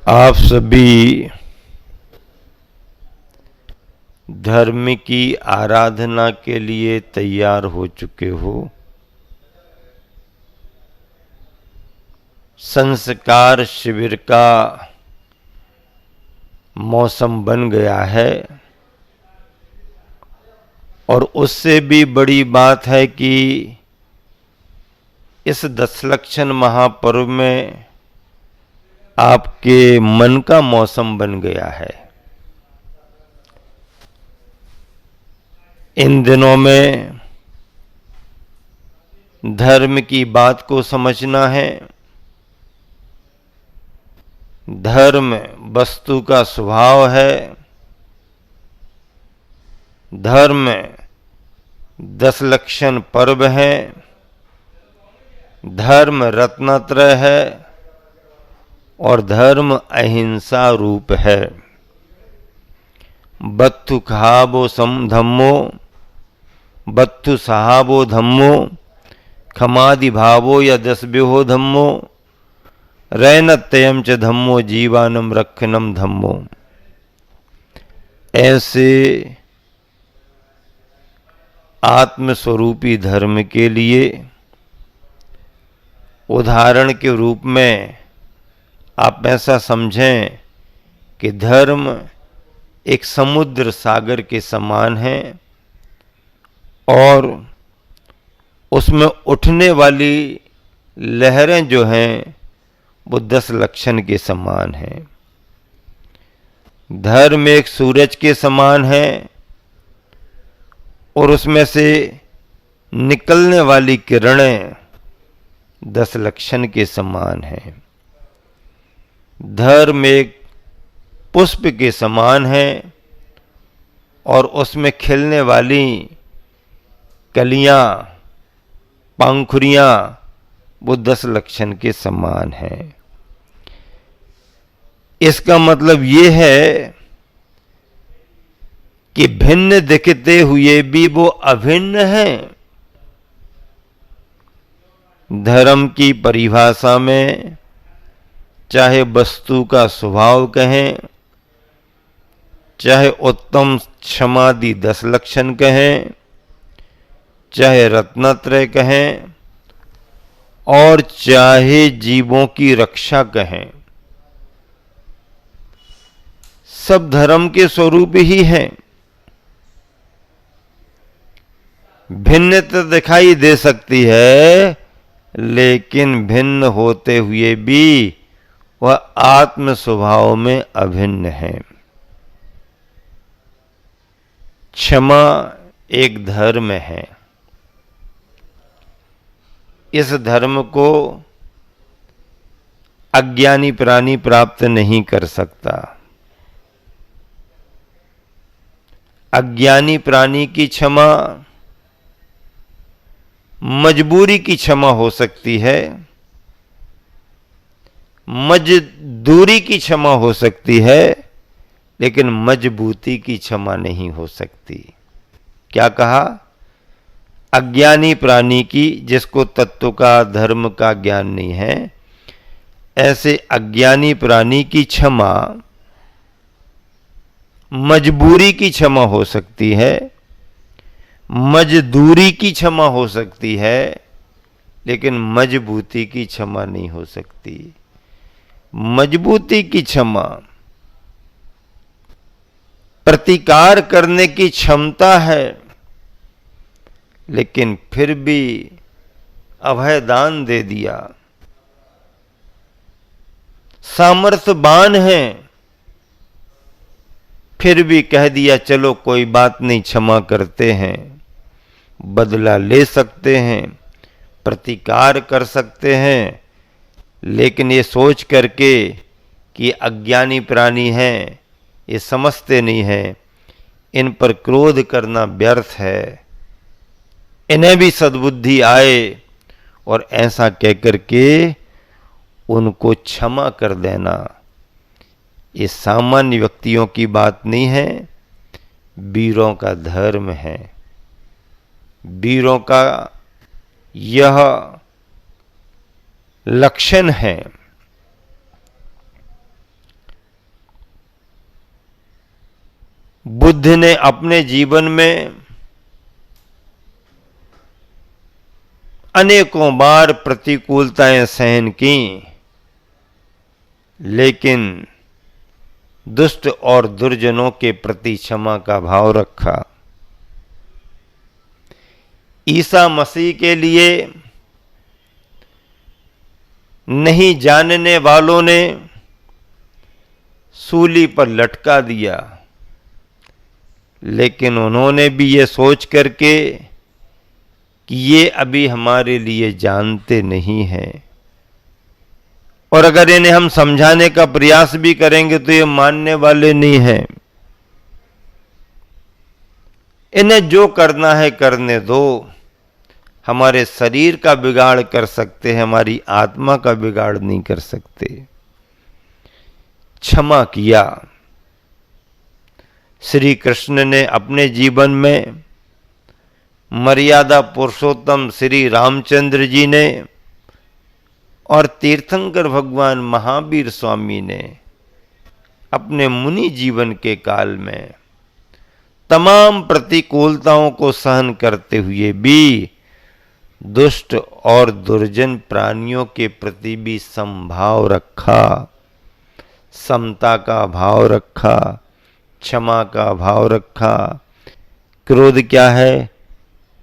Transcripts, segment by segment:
आप सभी धर्म की आराधना के लिए तैयार हो चुके हो। संस्कार शिविर का मौसम बन गया है और उससे भी बड़ी बात है कि इस दशलक्षण महापर्व में आपके मन का मौसम बन गया है। इन दिनों में धर्म की बात को समझना है। धर्म वस्तु का स्वभाव है। धर्म दशलक्षण पर्व है। धर्म रत्नत्रय है और धर्म अहिंसा रूप है। बत्थु खहाबो सम धम्मो, बत्थु सहाबो धम्मो, खमादि भावो या दसव्योहो धम्मो, रैनत्ययम च धम्मो जीवानम रक्षणम धम्मो। ऐसे आत्मस्वरूपी धर्म के लिए उदाहरण के रूप में आप ऐसा समझें कि धर्म एक समुद्र सागर के समान है और उसमें उठने वाली लहरें जो हैं वो दशलक्षण के समान हैं। धर्म एक सूरज के समान है और उसमें से निकलने वाली किरणें दशलक्षण के समान हैं। धर्म एक पुष्प के समान है और उसमें खिलने वाली कलियां, पंखुड़ियां वो दशलक्षण के समान है। इसका मतलब ये है कि भिन्न दिखते हुए भी वो अभिन्न हैं। धर्म की परिभाषा में चाहे वस्तु का स्वभाव कहें, चाहे उत्तम क्षमादि दशलक्षण कहें, चाहे रत्नत्रय कहें और चाहे जीवों की रक्षा कहें, सब धर्म के स्वरूप ही हैं। भिन्नता दिखाई दे सकती है लेकिन भिन्न होते हुए भी वह आत्म स्वभाव में अभिन्न है। क्षमा एक धर्म है। इस धर्म को अज्ञानी प्राणी प्राप्त नहीं कर सकता। अज्ञानी प्राणी की क्षमा मजबूरी की क्षमा हो सकती है, मजदूरी की क्षमा हो सकती है, लेकिन मजबूती की क्षमा नहीं हो सकती। क्या कहा? अज्ञानी प्राणी की, जिसको तत्व का धर्म का ज्ञान नहीं है, ऐसे अज्ञानी प्राणी की क्षमा मजबूरी की क्षमा हो सकती है, मजदूरी की क्षमा हो सकती है, लेकिन मजबूती की क्षमा नहीं हो सकती। मजबूती की क्षमा प्रतिकार करने की क्षमता है, लेकिन फिर भी अभयदान दे दिया। सामर्थ्यवान है, फिर भी कह दिया चलो कोई बात नहीं, क्षमा करते हैं। बदला ले सकते हैं, प्रतिकार कर सकते हैं, लेकिन ये सोच करके कि अज्ञानी प्राणी हैं, ये समझते नहीं हैं, इन पर क्रोध करना व्यर्थ है, इन्हें भी सद्बुद्धि आए और ऐसा कहकर के उनको क्षमा कर देना, ये सामान्य व्यक्तियों की बात नहीं है, वीरों का धर्म है। वीरों का यह लक्षण है। बुद्ध ने अपने जीवन में अनेकों बार प्रतिकूलताएं सहन की, लेकिन दुष्ट और दुर्जनों के प्रति क्षमा का भाव रखा। ईसा मसीह के लिए नहीं जानने वालों ने सूली पर लटका दिया, लेकिन उन्होंने भी ये सोच करके कि ये अभी हमारे लिए जानते नहीं हैं, और अगर इन्हें हम समझाने का प्रयास भी करेंगे तो ये मानने वाले नहीं हैं। इन्हें जो करना है करने दो, हमारे शरीर का बिगाड़ कर सकते हैं, हमारी आत्मा का बिगाड़ नहीं कर सकते। क्षमा किया। श्री कृष्ण ने अपने जीवन में, मर्यादा पुरुषोत्तम श्री रामचंद्र जी ने और तीर्थंकर भगवान महावीर स्वामी ने अपने मुनि जीवन के काल में तमाम प्रतिकूलताओं को सहन करते हुए भी दुष्ट और दुर्जन प्राणियों के प्रति भी समभाव रखा, समता का भाव रखा, क्षमा का भाव रखा। क्रोध क्या है?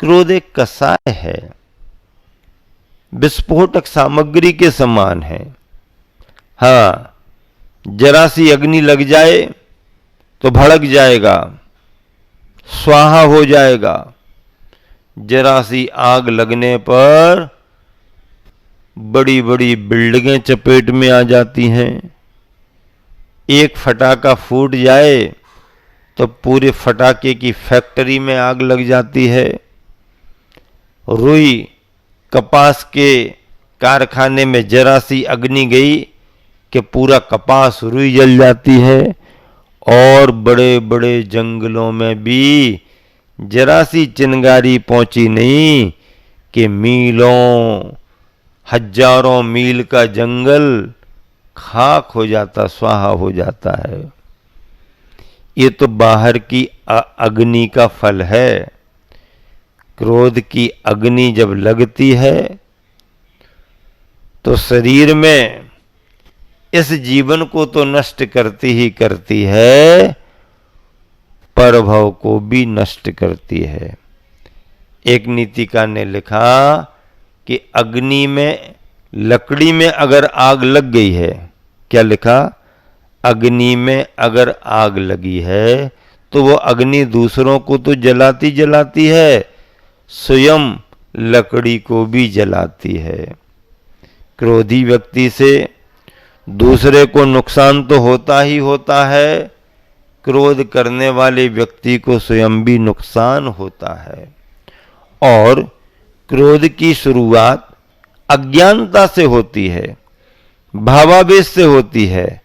क्रोध एक कसाय है, विस्फोटक सामग्री के समान है। हाँ, जरा सी अग्नि लग जाए तो भड़क जाएगा, स्वाहा हो जाएगा। जरा सी आग लगने पर बड़ी बड़ी बिल्डिंगें चपेट में आ जाती हैं। एक फटाका फूट जाए तो पूरे फटाके की फैक्ट्री में आग लग जाती है। रुई कपास के कारखाने में जरा सी अग्नि गई कि पूरा कपास रुई जल जाती है, और बड़े बड़े जंगलों में भी जरा सी चिंगारी पहुंची नहीं कि मीलों हजारों मील का जंगल खाक हो जाता, स्वाहा हो जाता है। ये तो बाहर की अग्नि का फल है। क्रोध की अग्नि जब लगती है तो शरीर में इस जीवन को तो नष्ट करती ही करती है, परभव को भी नष्ट करती है। एक नीतिकार ने लिखा कि अग्नि में, लकड़ी में अगर आग लग गई है, क्या लिखा? अग्नि में अगर आग लगी है तो वो अग्नि दूसरों को तो जलाती जलाती है, स्वयं लकड़ी को भी जलाती है। क्रोधी व्यक्ति से दूसरे को नुकसान तो होता ही होता है, क्रोध करने वाले व्यक्ति को स्वयं भी नुकसान होता है। और क्रोध की शुरुआत अज्ञानता से होती है, भावावेश से होती है,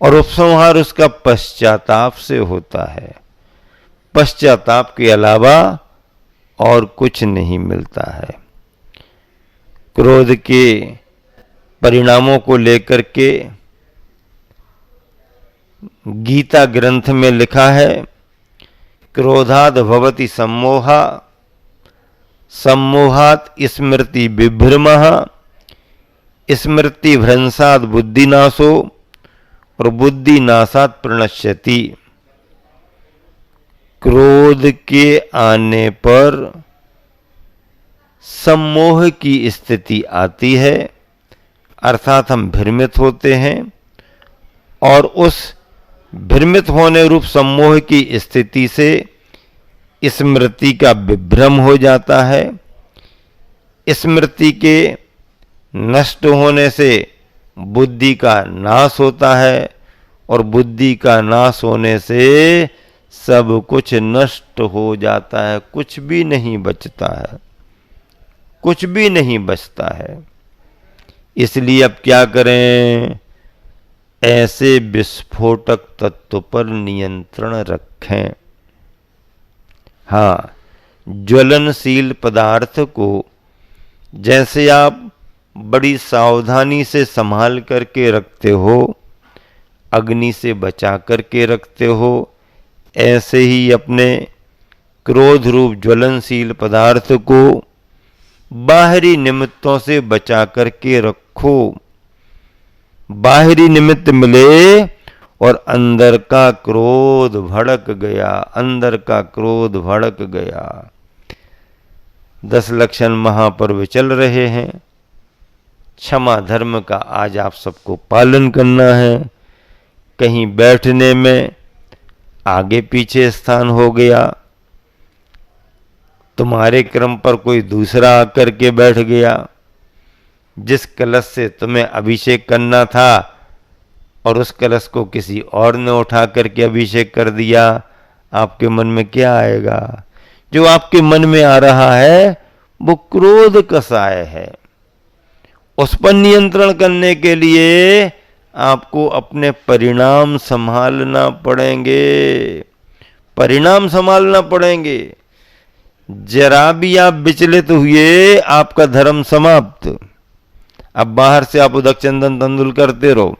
और उपसंहार उसका पश्चाताप से होता है। पश्चाताप के अलावा और कुछ नहीं मिलता है। क्रोध के परिणामों को लेकर के गीता ग्रंथ में लिखा है, क्रोधाद भवति सम्मोहा, सम्मोहात स्मृति विभ्रमः, स्मृति भ्रंशात बुद्धिनाशो, और बुद्धिनाशात प्रणश्यति। क्रोध के आने पर सम्मोह की स्थिति आती है, अर्थात हम भ्रमित होते हैं, और उस भ्रमित होने रूप सम्मोह की स्थिति से स्मृति का विभ्रम हो जाता है। स्मृति के नष्ट होने से बुद्धि का नाश होता है, और बुद्धि का नाश होने से सब कुछ नष्ट हो जाता है, कुछ भी नहीं बचता है, कुछ भी नहीं बचता है। इसलिए अब क्या करें? ऐसे विस्फोटक तत्व पर नियंत्रण रखें। हाँ, ज्वलनशील पदार्थ को जैसे आप बड़ी सावधानी से संभाल करके रखते हो, अग्नि से बचा करके रखते हो, ऐसे ही अपने क्रोध रूप ज्वलनशील पदार्थ को बाहरी निमित्तों से बचा करके रखो। बाहरी निमित्त मिले और अंदर का क्रोध भड़क गया, अंदर का क्रोध भड़क गया। 10 लक्षण महापर्व चल रहे हैं। क्षमा धर्म का आज आप सबको पालन करना है। कहीं बैठने में आगे पीछे स्थान हो गया, तुम्हारे क्रम पर कोई दूसरा आकर के बैठ गया, जिस कलश से तुम्हें अभिषेक करना था और उस कलश को किसी और ने उठा करके अभिषेक कर दिया, आपके मन में क्या आएगा? जो आपके मन में आ रहा है वो क्रोध कसाय है। उस पर नियंत्रण करने के लिए आपको अपने परिणाम संभालना पड़ेंगे, परिणाम संभालना पड़ेंगे। जरा भी आप विचलित हुए, आपका धर्म समाप्त। अब बाहर से आप उदक चंदन तंदुल करते रहो,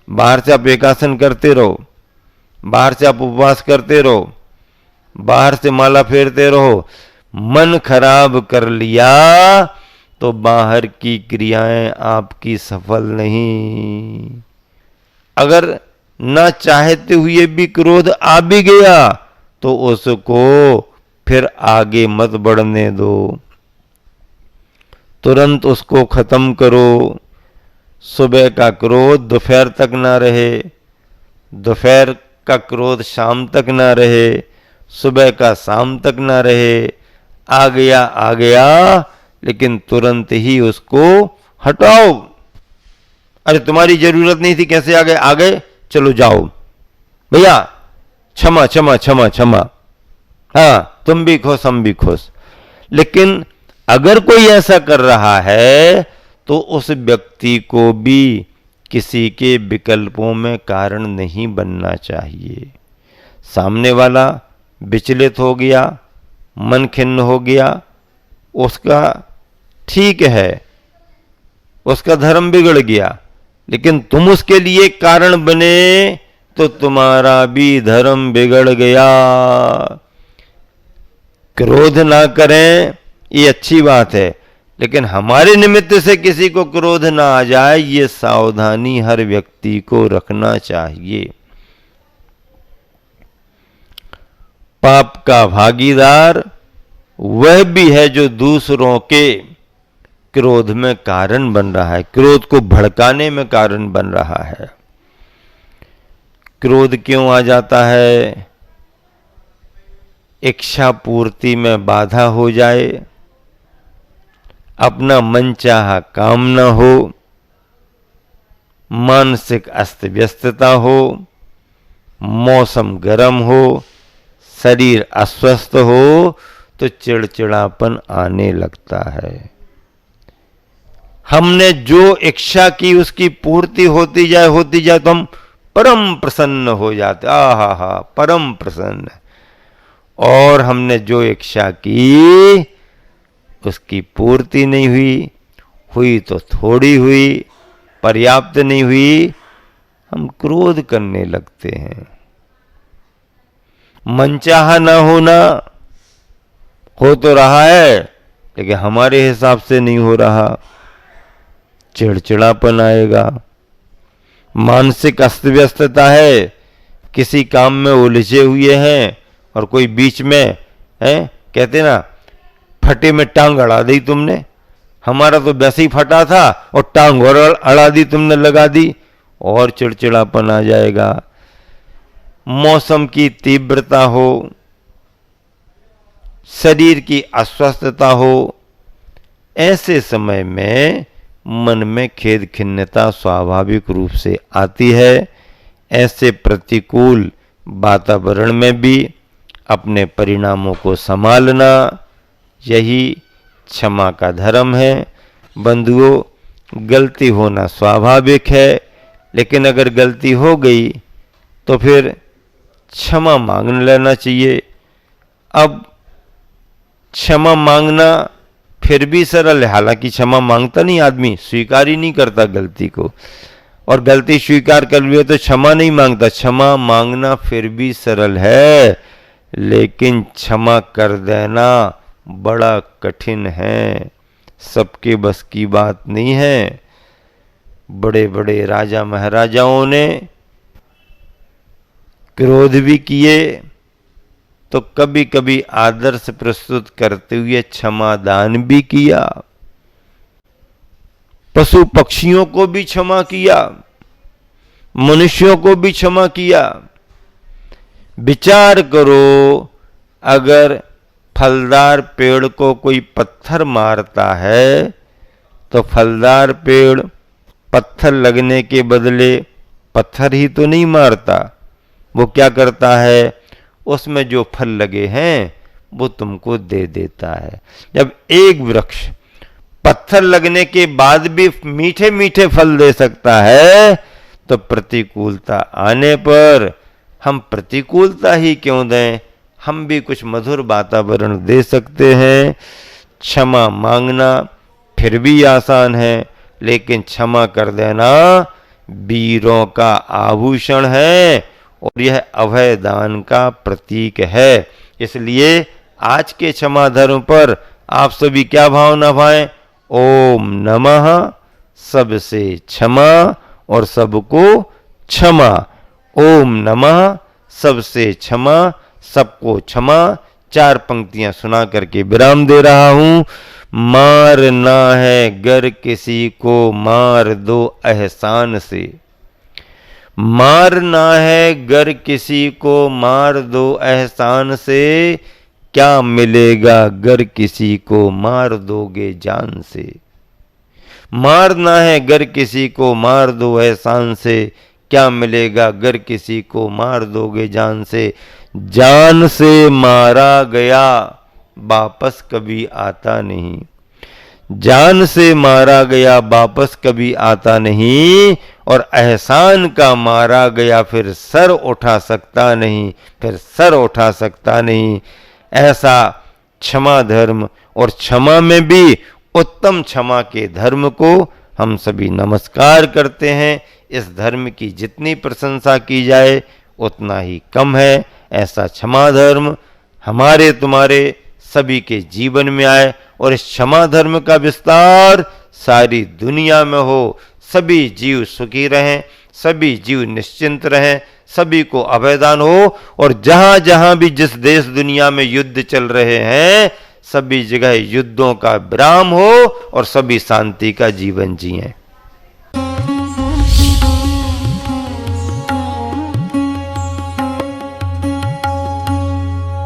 बाहर से आप एकासन करते रहो, बाहर से आप उपवास करते रहो, बाहर से माला फेरते रहो, मन खराब कर लिया तो बाहर की क्रियाएं आपकी सफल नहीं। अगर ना चाहते हुए भी क्रोध आ भी गया तो उसको फिर आगे मत बढ़ने दो, तुरंत उसको खत्म करो। सुबह का क्रोध दोपहर तक ना रहे, दोपहर का क्रोध शाम तक ना रहे, सुबह का शाम तक ना रहे। आ गया लेकिन तुरंत ही उसको हटाओ। अरे तुम्हारी जरूरत नहीं थी, कैसे आ गए, चलो जाओ भैया, क्षमा क्षमा क्षमा क्षमा। हाँ, तुम भी खुश हम भी खुश। लेकिन अगर कोई ऐसा कर रहा है तो उस व्यक्ति को भी किसी के विकल्पों में कारण नहीं बनना चाहिए। सामने वाला विचलित हो गया, मन खिन्न हो गया, उसका ठीक है, उसका धर्म बिगड़ गया, लेकिन तुम उसके लिए कारण बने तो तुम्हारा भी धर्म बिगड़ गया। क्रोध ना करें ये अच्छी बात है, लेकिन हमारे निमित्त से किसी को क्रोध ना आ जाए, ये सावधानी हर व्यक्ति को रखना चाहिए। पाप का भागीदार वह भी है जो दूसरों के क्रोध में कारण बन रहा है, क्रोध को भड़काने में कारण बन रहा है। क्रोध क्यों आ जाता है? इच्छा पूर्ति में बाधा हो जाए, अपना मनचाहा काम न हो, मानसिक अस्त व्यस्तता हो, मौसम गर्म हो, शरीर अस्वस्थ हो तो चिड़चिड़ापन आने लगता है। हमने जो इच्छा की उसकी पूर्ति होती जाए तो हम परम प्रसन्न हो जाते, आहा हा परम प्रसन्न। और हमने जो इच्छा की उसकी पूर्ति नहीं हुई तो थोड़ी हुई, पर्याप्त नहीं हुई, हम क्रोध करने लगते हैं। मनचाहा ना होना हो तो रहा है लेकिन हमारे हिसाब से नहीं हो रहा, चिड़चिड़ापन आएगा। मानसिक अस्त व्यस्तता है, किसी काम में उलझे हुए हैं और कोई बीच में है, कहते ना फटे में टांग अड़ा दी तुमने, हमारा तो वैसे ही फटा था और टांग और अड़ा दी तुमने, लगा दी, और चिड़चिड़ापन आ जाएगा। मौसम की तीव्रता हो, शरीर की अस्वस्थता हो, ऐसे समय में मन में खेद खिन्नता स्वाभाविक रूप से आती है। ऐसे प्रतिकूल वातावरण में भी अपने परिणामों को संभालना यही क्षमा का धर्म है। बंधुओं, गलती होना स्वाभाविक है, लेकिन अगर गलती हो गई तो फिर क्षमा मांग लेना चाहिए। अब क्षमा मांगना फिर भी सरल है, हालांकि क्षमा मांगता नहीं आदमी, स्वीकार ही नहीं करता गलती को। और गलती स्वीकार कर लिए तो क्षमा नहीं मांगता। क्षमा मांगना फिर भी सरल है, लेकिन क्षमा कर देना बड़ा कठिन है, सबके बस की बात नहीं है। बड़े बड़े राजा महाराजाओं ने क्रोध भी किए तो कभी कभी आदर्श प्रस्तुत करते हुए क्षमादान भी किया, पशु पक्षियों को भी क्षमा किया, मनुष्यों को भी क्षमा किया। विचार करो, अगर फलदार पेड़ को कोई पत्थर मारता है तो फलदार पेड़ पत्थर लगने के बदले पत्थर ही तो नहीं मारता, वो क्या करता है, उसमें जो फल लगे हैं वो तुमको दे देता है। जब एक वृक्ष पत्थर लगने के बाद भी मीठे मीठे फल दे सकता है, तो प्रतिकूलता आने पर हम प्रतिकूलता ही क्यों दें, हम भी कुछ मधुर वातावरण दे सकते हैं। क्षमा मांगना फिर भी आसान है, लेकिन क्षमा कर देना वीरों का आभूषण है और यह अभय दान का प्रतीक है। इसलिए आज के क्षमा धर्म पर आप सभी क्या भावना भाएं, ओम नमः, सबसे क्षमा और सबको क्षमा। ओम नमः, सबसे क्षमा, सबको क्षमा। 4 पंक्तियां सुना करके विराम दे रहा हूं। मारना है गर किसी को मार दो एहसान से, मारना है गर किसी को मार दो एहसान से, क्या मिलेगा गर किसी को मार दोगे जान से। मारना है गर किसी को मार दो एहसान से, क्या मिलेगा गर किसी को मार दोगे जान से। जान से मारा गया वापस कभी आता नहीं, जान से मारा गया वापस कभी आता नहीं, और एहसान का मारा गया फिर सर उठा सकता नहीं, फिर सर उठा सकता नहीं। ऐसा क्षमा धर्म, और क्षमा में भी उत्तम क्षमा के धर्म को हम सभी नमस्कार करते हैं। इस धर्म की जितनी प्रशंसा की जाए उतना ही कम है। ऐसा क्षमा धर्म हमारे तुम्हारे सभी के जीवन में आए और इस क्षमा धर्म का विस्तार सारी दुनिया में हो। सभी जीव सुखी रहें, सभी जीव निश्चिंत रहें, सभी को अभयदान हो, और जहां जहां भी जिस देश दुनिया में युद्ध चल रहे हैं सभी जगह युद्धों का विराम हो और सभी शांति का जीवन जिएं।